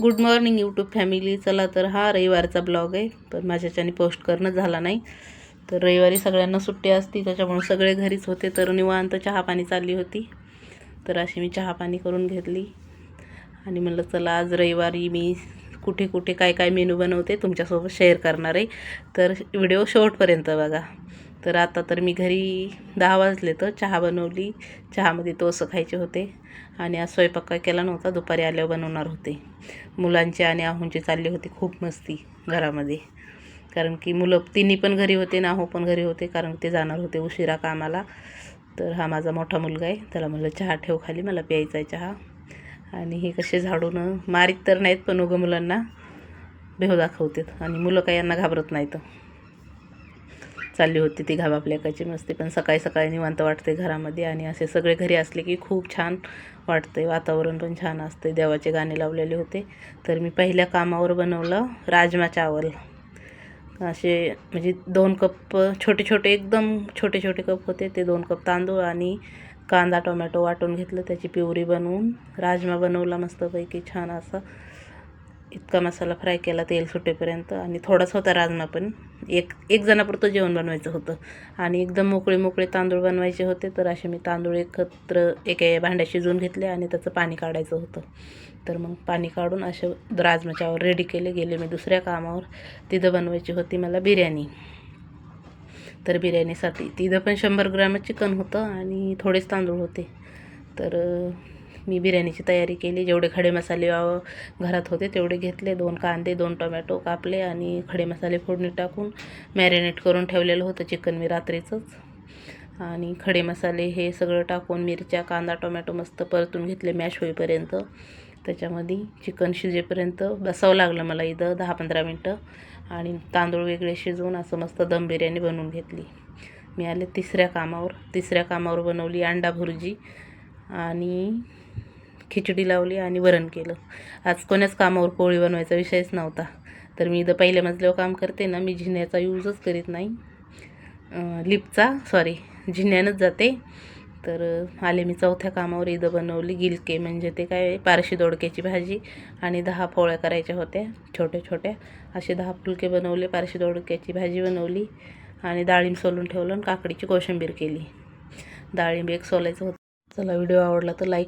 Good morning YouTube family. चला तर हा रविवारचा ब्लॉग आहे, पण माझ्याच्याने पोस्ट करणं झाला नाही. तर रविवारी सगळ्यांना सुट्टी असती, त्याच्यामुळे सगळे घरीच होते. तर निवांत चहा पाणी चालली होती. तर अशी मी चहा पाणी करून घेतली आणि म्हणलं चला आज रविवारी मी कुठे कुठे काय काय मेनू बनवते तुमच्यासोबत शेअर करणार आहे. तर व्हिडिओ शेवटपर्यंत बघा. तर आता तर मी घरी 10 वाजले तर चहा बनवली. चहामध्ये तोसं खायचे होते आणि आज स्वयंपाक काय केला नव्हता, दुपारी आल्यावर बनवणार होते. मुलांचे आणि आहूंचे चालले होते खूप मस्ती घरामध्ये, कारण की मुलं तिन्ही पण घरी होते आणि आहू पण घरी होते, कारण ते जाणार होते उशिरा कामाला. तर हा माझा मोठा मुलगा आहे, त्याला म्हणलं चहा ठेव खाली, मला प्यायचा आहे चहा. आणि हे कसे झाडून मारीत तर नाहीत, पण उगं मुलांना भेव दाखवतात आणि मुलं काय यांना घाबरत नाहीत. चालली होती ती घाबापल्याकाची मस्ती, पण सकाळी सकाळी निवांत वाटते घरामध्ये. आणि असे सगळे घरी असले की खूप छान वाटते, वातावरण पण छान असते. देवाचे गाणे लावलेले होते. तर मी पहिल्या कामावर बनवलं राजमा चावल. असे म्हणजे 2 कप छोटे छोटे, एकदम छोटे छोटे कप होते ते. 2 कप तांदूळ आणि कांदा टोमॅटो वाटून घेतलं, त्याची प्युरी बनवून राजमा बनवला मस्तपैकी छान असा. इतका मसाला फ्राय केला तेल सुटेपर्यंत. आणि थोडाच होता राजमा, पण एक जणापुरतं जेवण बनवायचं होतं आणि एकदम मोकळे मोकळे तांदूळ बनवायचे होते. तर असे मी तांदूळ एकत्र एका भांड्यात शिजवून घेतले आणि त्याचं पाणी काढायचं होतं. तर मग पाणी काढून असे राजमाच्यावर रेडी केले. गेले मी दुसऱ्या कामावर. तिथं बनवायची होती मला बिर्याणी. तर बिर्याणीसाठी तिथं पण 100 ग्रॅम चिकन होतं आणि थोडेच तांदूळ होते. तर मी बिर्याणीची तयारी केली. जेवढे खडे मसाले घरात होते तेवढे घेतले. 2 कांदे 2 टोमॅटो कापले आणि खडे मसाले फोडणी टाकून मॅरिनेट करून ठेवलेलं होतं चिकन मी रात्रीचंच. आणि खडे मसाले हे सगळं टाकून मिरच्या कांदा टोमॅटो मस्त परतून घेतले मॅश होईपर्यंत. त्याच्यामध्ये चिकन शिजेपर्यंत बसावं लागलं मला इथं 10-15 मिनटं. आणि तांदूळ वेगळे शिजवून असं मस्त दम बिर्याणी बनवून घेतली. मी आले तिसऱ्या कामावर बनवली अंडा भुर्जी आणि खिचडी लावली आणि वरण केलं. आज कोणाच कामावर पोळी बनवायचा विषयच नव्हता. तर मी इथं पहिल्या मजल्यावर काम करते ना, मी जिन्याचा यूजच करीत नाही, जिन्यानंच जाते. तर आले मी चौथ्या कामावर. इथं बनवली गिलके, म्हणजे ते काय पारशी दोडक्याची भाजी. आणि 10 पोळ्या करायच्या होत्या छोट्या छोट्या. असे 10 फुलके बनवले, पारशी दोडक्याची भाजी बनवली आणि डाळिंब सोलून ठेवलं आणि काकडीची कोशिंबीर केली. डाळिंब एक सोलायचं होतं. चला व्हिडिओ आवडला तर लाईक